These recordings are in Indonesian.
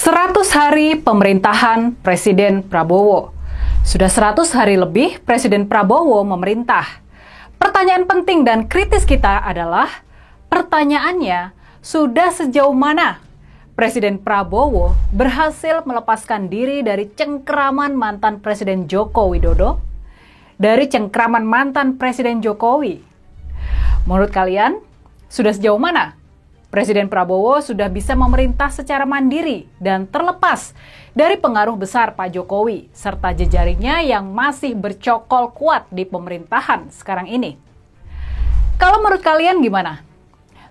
100 hari pemerintahan Presiden Prabowo. Sudah 100 hari lebih Presiden Prabowo memerintah. Pertanyaan penting dan kritis kita adalah, pertanyaannya, sudah sejauh mana Presiden Prabowo berhasil melepaskan diri dari cengkeraman mantan Presiden Joko Widodo? Dari cengkeraman mantan Presiden Jokowi. Menurut kalian, sudah sejauh mana Presiden Prabowo sudah bisa memerintah secara mandiri dan terlepas dari pengaruh besar Pak Jokowi serta jejaringnya yang masih bercokol kuat di pemerintahan sekarang ini? Kalau menurut kalian gimana?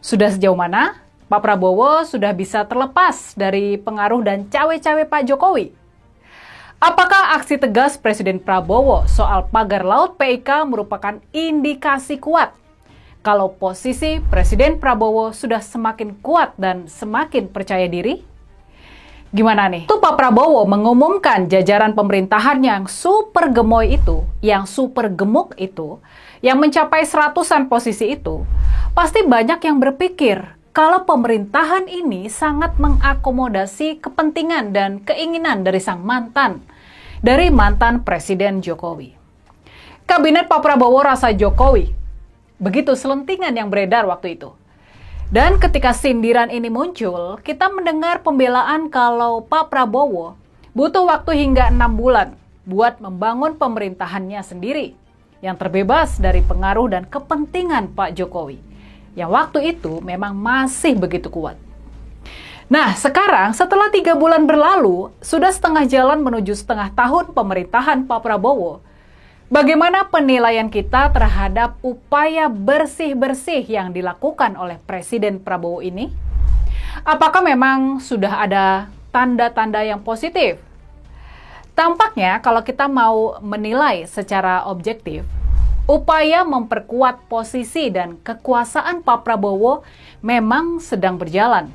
Sudah sejauh mana Pak Prabowo sudah bisa terlepas dari pengaruh dan cawe-cawe Pak Jokowi? Apakah aksi tegas Presiden Prabowo soal pagar laut PIK merupakan indikasi kuat kalau posisi Presiden Prabowo sudah semakin kuat dan semakin percaya diri? Gimana nih? Tuh Pak Prabowo mengumumkan jajaran pemerintahan yang super gemoy itu, yang super gemuk itu, yang mencapai seratusan posisi itu, pasti banyak yang berpikir kalau pemerintahan ini sangat mengakomodasi kepentingan dan keinginan dari dari mantan Presiden Jokowi. Kabinet Pak Prabowo rasa Jokowi. Begitu selentingan yang beredar waktu itu. Dan ketika sindiran ini muncul, kita mendengar pembelaan kalau Pak Prabowo butuh waktu hingga 6 bulan buat membangun pemerintahannya sendiri yang terbebas dari pengaruh dan kepentingan Pak Jokowi, yang waktu itu memang masih begitu kuat. Nah, sekarang setelah 3 bulan berlalu, sudah setengah jalan menuju setengah tahun pemerintahan Pak Prabowo. Bagaimana penilaian kita terhadap upaya bersih-bersih yang dilakukan oleh Presiden Prabowo ini? Apakah memang sudah ada tanda-tanda yang positif? Tampaknya kalau kita mau menilai secara objektif, upaya memperkuat posisi dan kekuasaan Pak Prabowo memang sedang berjalan.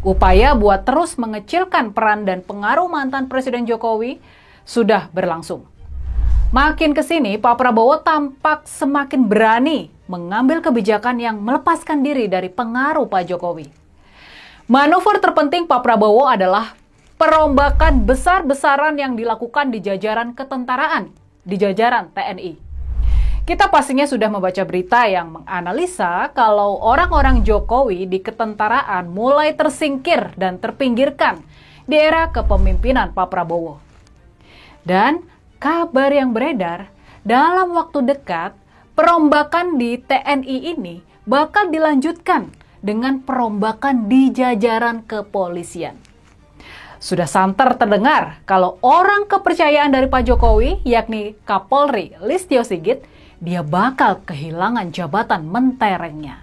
Upaya buat terus mengecilkan peran dan pengaruh mantan Presiden Jokowi sudah berlangsung. Makin ke sini, Pak Prabowo tampak semakin berani mengambil kebijakan yang melepaskan diri dari pengaruh Pak Jokowi. Manuver terpenting Pak Prabowo adalah perombakan besar-besaran yang dilakukan di jajaran ketentaraan, di jajaran TNI. Kita pastinya sudah membaca berita yang menganalisa kalau orang-orang Jokowi di ketentaraan mulai tersingkir dan terpinggirkan di era kepemimpinan Pak Prabowo. Dan kabar yang beredar, dalam waktu dekat, perombakan di TNI ini bakal dilanjutkan dengan perombakan di jajaran kepolisian. Sudah santer terdengar kalau orang kepercayaan dari Pak Jokowi, yakni Kapolri Listio Sigit, dia bakal kehilangan jabatan menterengnya.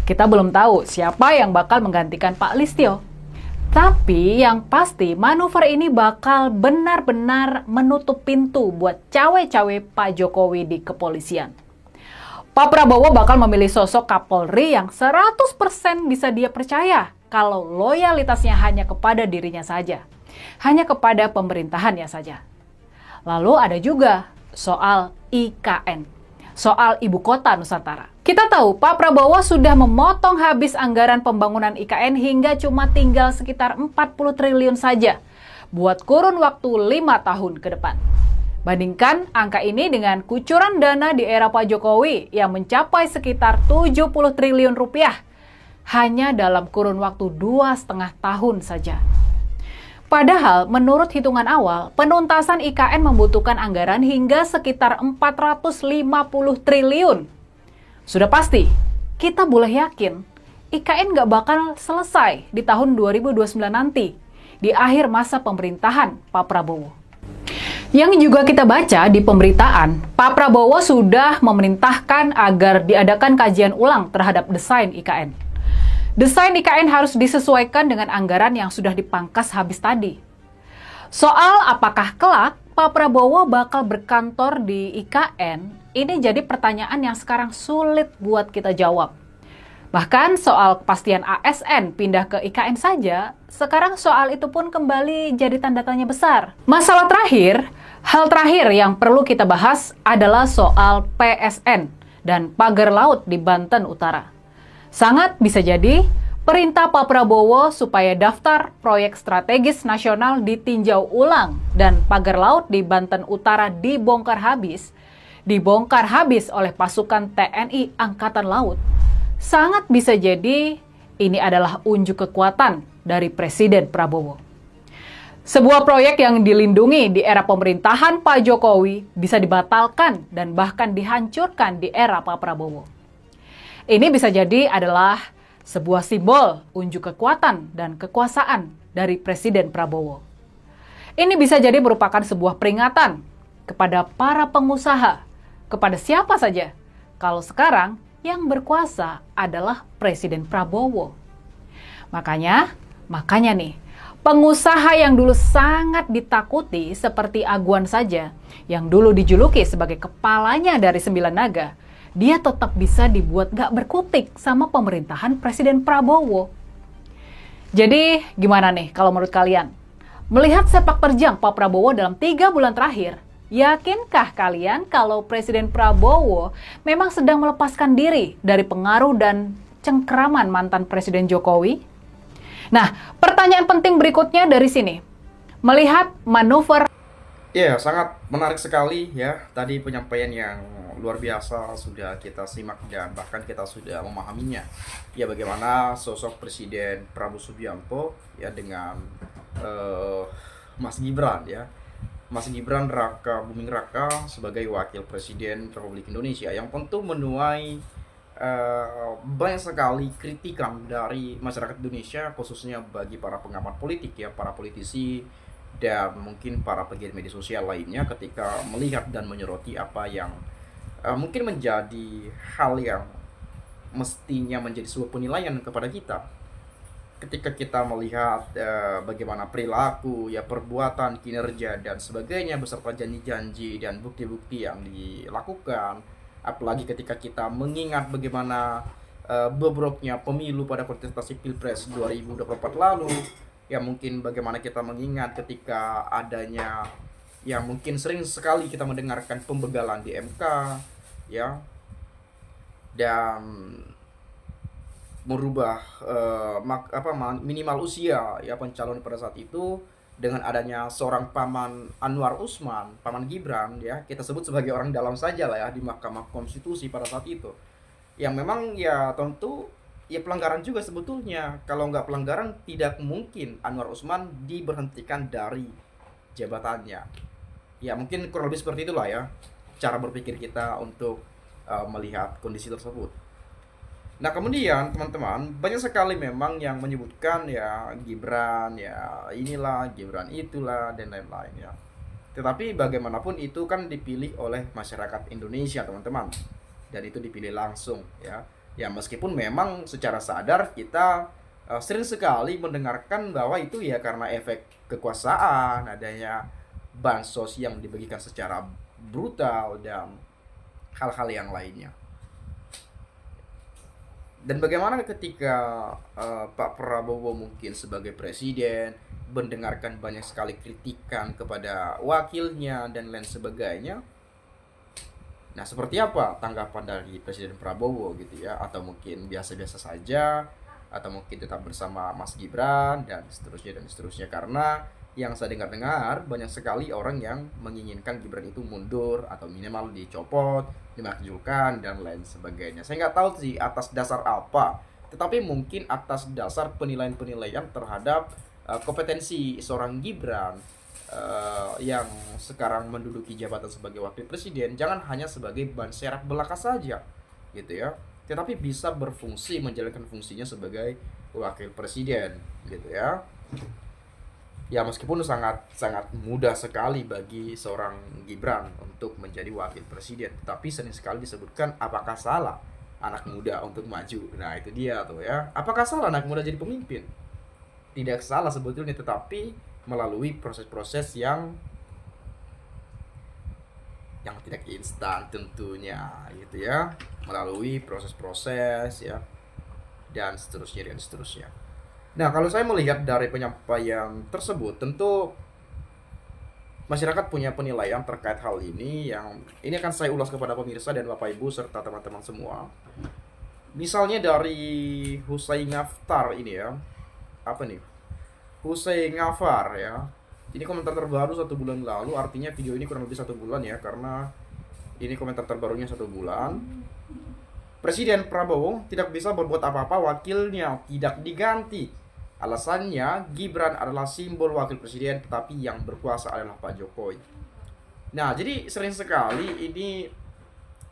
Kita belum tahu siapa yang bakal menggantikan Pak Listio. Tapi yang pasti manuver ini bakal benar-benar menutup pintu buat cawe-cawe Pak Jokowi di kepolisian. Pak Prabowo bakal memilih sosok Kapolri yang 100% bisa dia percaya kalau loyalitasnya hanya kepada dirinya saja, hanya kepada pemerintahannya saja. Lalu ada juga soal IKN, soal Ibu Kota Nusantara. Kita tahu Pak Prabowo sudah memotong habis anggaran pembangunan IKN hingga cuma tinggal sekitar 40 triliun saja buat kurun waktu 5 tahun ke depan. Bandingkan angka ini dengan kucuran dana di era Pak Jokowi yang mencapai sekitar 70 triliun rupiah hanya dalam kurun waktu 2,5 tahun saja. Padahal menurut hitungan awal, penuntasan IKN membutuhkan anggaran hingga sekitar 450 triliun. Sudah pasti, kita boleh yakin IKN nggak bakal selesai di tahun 2029 nanti, di akhir masa pemerintahan Pak Prabowo. Yang juga kita baca di pemberitaan, Pak Prabowo sudah memerintahkan agar diadakan kajian ulang terhadap desain IKN. Desain IKN harus disesuaikan dengan anggaran yang sudah dipangkas habis tadi. Soal apakah kelak Pak Prabowo bakal berkantor di IKN, ini jadi pertanyaan yang sekarang sulit buat kita jawab. Bahkan soal kepastian ASN pindah ke IKN saja, sekarang soal itu pun kembali jadi tanda tanya besar. Hal terakhir yang perlu kita bahas adalah soal PSN dan pagar laut di Banten Utara. Sangat bisa jadi Perintah Pak Prabowo supaya daftar proyek strategis nasional ditinjau ulang dan pagar laut di Banten Utara dibongkar habis oleh pasukan TNI Angkatan Laut. Sangat bisa jadi ini adalah unjuk kekuatan dari Presiden Prabowo. Sebuah proyek yang dilindungi di era pemerintahan Pak Jokowi bisa dibatalkan dan bahkan dihancurkan di era Pak Prabowo. Ini bisa jadi adalah sebuah simbol unjuk kekuatan dan kekuasaan dari Presiden Prabowo. Ini bisa jadi merupakan sebuah peringatan kepada para pengusaha, kepada siapa saja, kalau sekarang yang berkuasa adalah Presiden Prabowo. Makanya nih, pengusaha yang dulu sangat ditakuti seperti Aguan saja, yang dulu dijuluki sebagai kepalanya dari 9 naga, dia tetap bisa dibuat gak berkutik sama pemerintahan Presiden Prabowo. Jadi gimana nih kalau menurut kalian? Melihat sepak terjang Pak Prabowo dalam 3 bulan terakhir, yakinkah kalian kalau Presiden Prabowo memang sedang melepaskan diri dari pengaruh dan cengkeraman mantan Presiden Jokowi? Nah, pertanyaan penting berikutnya dari sini. Melihat manuver. Ya, sangat menarik sekali ya. Tadi penyampaian yang luar biasa sudah kita simak dan bahkan kita sudah memahaminya. Ya, bagaimana sosok Presiden Prabowo Subianto ya dengan Mas Gibran ya. Mas Gibran Raka Buming Raka sebagai Wakil Presiden Republik Indonesia yang tentu menuai banyak sekali kritikan dari masyarakat Indonesia, khususnya bagi para pengamat politik ya, para politisi dan mungkin para pegiat media sosial lainnya ketika melihat dan menyoroti apa yang mungkin menjadi hal yang mestinya menjadi sebuah penilaian kepada kita ketika kita melihat bagaimana perilaku ya, perbuatan, kinerja dan sebagainya beserta janji-janji dan bukti-bukti yang dilakukan, apalagi ketika kita mengingat bagaimana bobroknya pemilu pada kontestasi Pilpres 2024 lalu. Ya, mungkin bagaimana kita mengingat ketika adanya yang mungkin sering sekali kita mendengarkan pembegalan di MK ya, dan merubah minimal usia ya pencalonan pada saat itu dengan adanya seorang paman Anwar Usman, paman Gibran ya, kita sebut sebagai orang dalam saja lah ya di Mahkamah Konstitusi pada saat itu. Yang memang ya tentu ya pelanggaran juga sebetulnya. Kalau nggak pelanggaran tidak mungkin Anwar Usman diberhentikan dari jabatannya. Ya mungkin kurang lebih seperti itulah ya cara berpikir kita untuk melihat kondisi tersebut. Nah kemudian teman-teman banyak sekali memang yang menyebutkan ya Gibran ya inilah, Gibran itulah dan lain-lain ya. Tetapi bagaimanapun itu kan dipilih oleh masyarakat Indonesia teman-teman, dan itu dipilih langsung ya. Ya meskipun memang secara sadar kita sering sekali mendengarkan bahwa itu ya karena efek kekuasaan, adanya bansos yang dibagikan secara brutal dan hal-hal yang lainnya. Dan bagaimana ketika Pak Prabowo mungkin sebagai presiden mendengarkan banyak sekali kritikan kepada wakilnya dan lain sebagainya. Nah, seperti apa tanggapan dari Presiden Prabowo gitu ya? Atau mungkin biasa-biasa saja, atau mungkin tetap bersama Mas Gibran dan seterusnya, karena yang saya dengar-dengar banyak sekali orang yang menginginkan Gibran itu mundur atau minimal dicopot, dimakzulkan dan lain sebagainya. Saya nggak tahu sih atas dasar apa, tetapi mungkin atas dasar penilaian-penilaian terhadap kompetensi seorang Gibran yang sekarang menduduki jabatan sebagai wakil presiden, jangan hanya sebagai ban serap belaka saja gitu ya, tetapi bisa berfungsi menjalankan fungsinya sebagai wakil presiden gitu ya. Ya meskipun sangat mudah sekali bagi seorang Gibran untuk menjadi wakil presiden, tetapi sering sekali disebutkan apakah salah anak muda untuk maju. Nah itu dia tuh ya, apakah salah anak muda jadi pemimpin? Tidak salah sebetulnya, tetapi melalui proses-proses yang tidak instan tentunya gitu ya, melalui proses-proses ya dan seterusnya. Nah, kalau saya melihat dari penyampaian tersebut, tentu masyarakat punya penilaian terkait hal ini yang ini akan saya ulas kepada pemirsa dan Bapak Ibu serta teman-teman semua. Misalnya dari Hussein Ngaftar ini ya, apa nih? Hussein Ngafar ya. Ini komentar terbaru 1 bulan lalu, artinya video ini kurang lebih 1 bulan ya, karena ini komentar terbarunya 1 bulan. Presiden Prabowo tidak bisa berbuat apa-apa, wakilnya tidak diganti. Alasannya, Gibran adalah simbol wakil presiden, tetapi yang berkuasa adalah Pak Jokowi. Nah, jadi sering sekali ini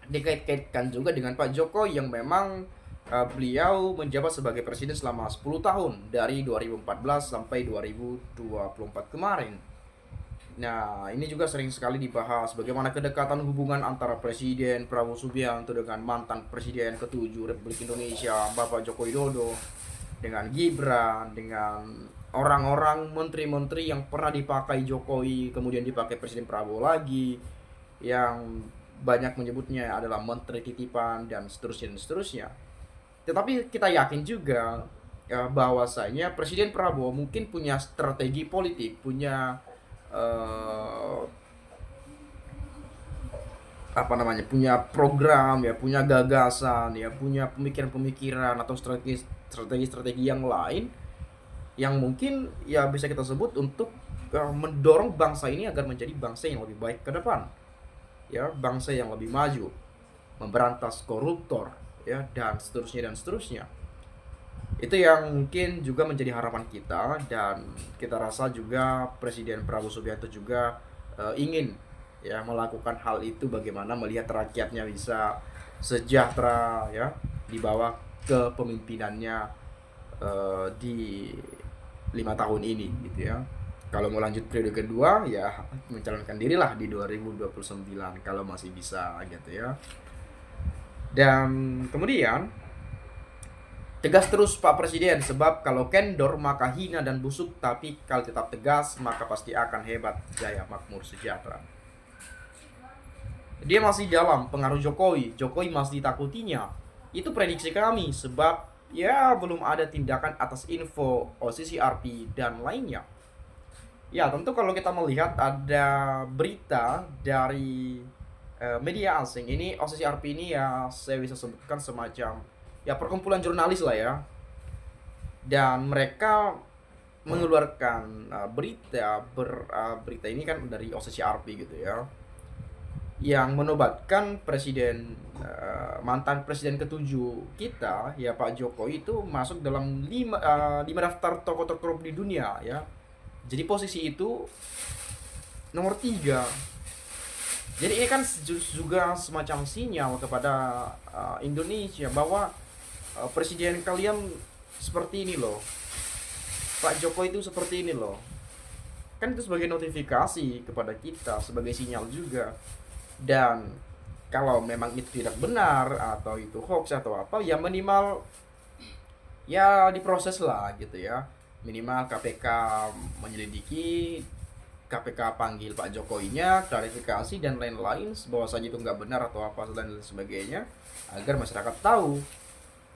dikait-kaitkan juga dengan Pak Jokowi yang memang beliau menjabat sebagai presiden selama 10 tahun dari 2014 sampai 2024 kemarin. Nah, ini juga sering sekali dibahas bagaimana kedekatan hubungan antara Presiden Prabowo Subianto dengan mantan Presiden ke-7 Republik Indonesia, Bapak Joko Widodo, dengan Gibran, dengan orang-orang menteri-menteri yang pernah dipakai Jokowi, kemudian dipakai Presiden Prabowo lagi, yang banyak menyebutnya adalah menteri titipan dan seterusnya dan seterusnya. Tetapi kita yakin juga bahwasanya Presiden Prabowo mungkin punya strategi politik, punya eh, apa namanya, punya program ya, punya gagasan ya, punya pemikiran-pemikiran atau strategi-strategi yang lain yang mungkin ya bisa kita sebut untuk mendorong bangsa ini agar menjadi bangsa yang lebih baik ke depan, ya, bangsa yang lebih maju, memberantas koruptor ya, dan seterusnya dan seterusnya. Itu yang mungkin juga menjadi harapan kita, dan kita rasa juga Presiden Prabowo Subianto juga ingin ya melakukan hal itu, bagaimana melihat rakyatnya bisa sejahtera ya di bawah kepemimpinannya di 5 tahun ini gitu ya. Kalau mau lanjut periode kedua ya mencalonkan dirilah di 2029 kalau masih bisa gitu ya. Dan kemudian tegas terus Pak Presiden, sebab kalau kendor maka hina dan busuk, tapi kalau tetap tegas maka pasti akan hebat, jaya, makmur, sejahtera. Dia masih dalam pengaruh Jokowi, Jokowi masih ditakutinya. Itu prediksi kami, sebab ya belum ada tindakan atas info OCCRP dan lainnya. Ya tentu kalau kita melihat ada berita dari media asing, ini OCCRP ini ya saya bisa sebutkan semacam ya perkumpulan jurnalis lah ya, dan mereka mengeluarkan berita ini kan dari OCCRP gitu ya, yang menobatkan presiden mantan presiden ke-7 kita ya Pak Jokowi itu masuk dalam 5 daftar tokoh terkorup di dunia ya. Jadi posisi itu nomor 3. Jadi ini kan juga semacam sinyal kepada Indonesia bahwa presiden kalian seperti ini loh, Pak Jokowi itu seperti ini loh. Kan itu sebagai notifikasi kepada kita, sebagai sinyal juga. Dan kalau memang itu tidak benar atau itu hoax atau apa, ya minimal ya diproses lah gitu ya. Minimal KPK menyelidiki, KPK panggil Pak Jokowinya, klarifikasi dan lain-lain bahwasanya itu nggak benar atau apa dan sebagainya, agar masyarakat tahu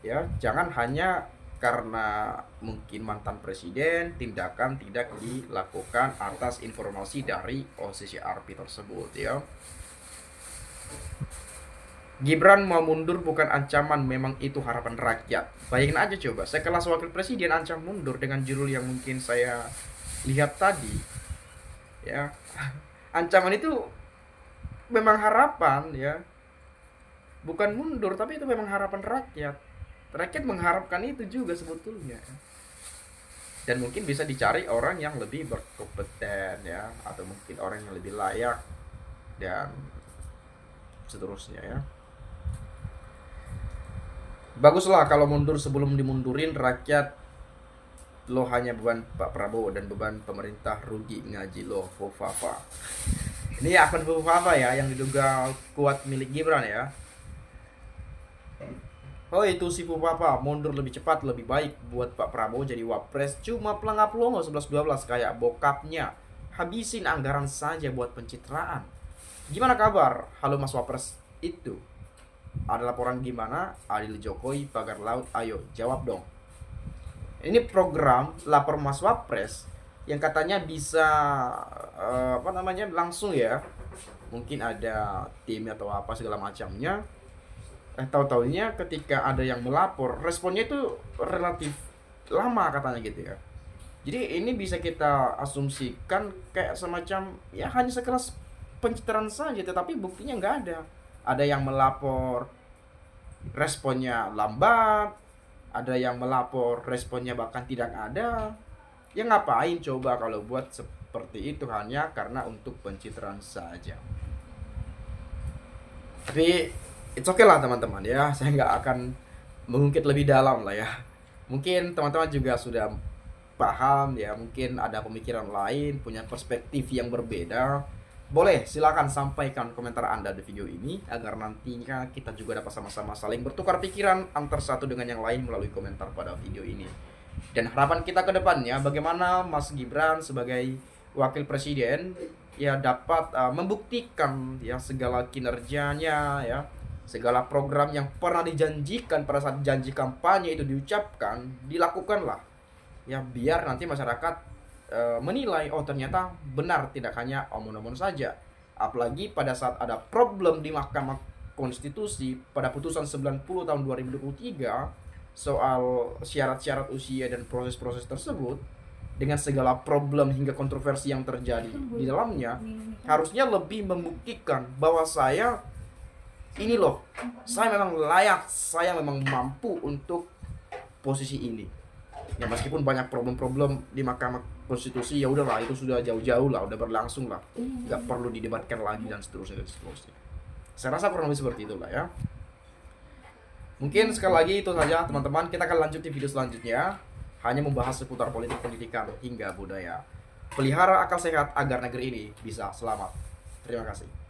ya. Jangan hanya karena mungkin mantan presiden tindakan tidak dilakukan atas informasi dari OCCRP tersebut ya. Gibran mau mundur bukan ancaman, memang itu harapan rakyat. Bayangin aja coba, sekelas wakil presiden ancam mundur dengan judul yang mungkin saya lihat tadi ya. Ancaman itu memang harapan ya, bukan mundur, tapi itu memang harapan rakyat. Rakyat mengharapkan itu juga sebetulnya, dan mungkin bisa dicari orang yang lebih berkompeten ya, atau mungkin orang yang lebih layak dan seterusnya ya. Baguslah kalau mundur sebelum dimundurin, rakyat lo hanya beban Pak Prabowo dan beban pemerintah rugi ngaji lo Fufafa. Ini akun Fufafa ya yang diduga kuat milik Gibran ya. Oh itu si Fufafa, mundur lebih cepat lebih baik buat Pak Prabowo jadi wapres, cuma pelangap longo 11-12 kayak bokapnya. Habisin anggaran saja buat pencitraan. Gimana kabar? Halo Mas Wapres itu. Ada laporan gimana? Adil Jokowi pagar laut, ayo jawab dong. Ini program lapor Mas Wapres yang katanya bisa apa namanya langsung ya, mungkin ada tim atau apa segala macamnya tahu-taunya ketika ada yang melapor, responnya itu relatif lama katanya gitu ya. Jadi ini bisa kita asumsikan kayak semacam ya hanya sekelas pencitraan saja, tetapi buktinya nggak ada. Ada yang melapor, responnya lambat, ada yang melapor, responnya bahkan tidak ada. Ya ngapain coba kalau buat seperti itu hanya karena untuk pencitraan saja. Tapi it's okay lah teman-teman ya, saya nggak akan mengungkit lebih dalam lah ya. Mungkin teman-teman juga sudah paham ya, mungkin ada pemikiran lain, punya perspektif yang berbeda. Boleh silakan sampaikan komentar Anda di video ini agar nantinya kita juga dapat sama-sama saling bertukar pikiran antar satu dengan yang lain melalui komentar pada video ini. Dan harapan kita ke depannya bagaimana Mas Gibran sebagai wakil presiden ya dapat membuktikan ya segala kinerjanya ya, segala program yang pernah dijanjikan pada saat janji kampanye itu diucapkan, dilakukanlah ya, biar nanti masyarakat menilai oh ternyata benar, tidak hanya omong-omong saja. Apalagi pada saat ada problem di Mahkamah Konstitusi pada putusan 90 tahun 2023 soal syarat-syarat usia dan proses-proses tersebut, dengan segala problem hingga kontroversi yang terjadi di dalamnya, harusnya lebih membuktikan bahwa saya ini loh, saya memang layak, saya memang mampu untuk posisi ini. Ya meskipun banyak problem-problem di Mahkamah Konstitusi, ya udahlah itu sudah jauh-jauh lah, udah berlangsung lah, nggak perlu didebatkan lagi dan seterusnya dan seterusnya. Saya rasa kurang lebih seperti itulah ya. Mungkin sekali lagi itu saja teman-teman, kita akan lanjut di video selanjutnya, hanya membahas seputar politik, pendidikan hingga budaya. Pelihara akal sehat agar negeri ini bisa selamat. Terima kasih.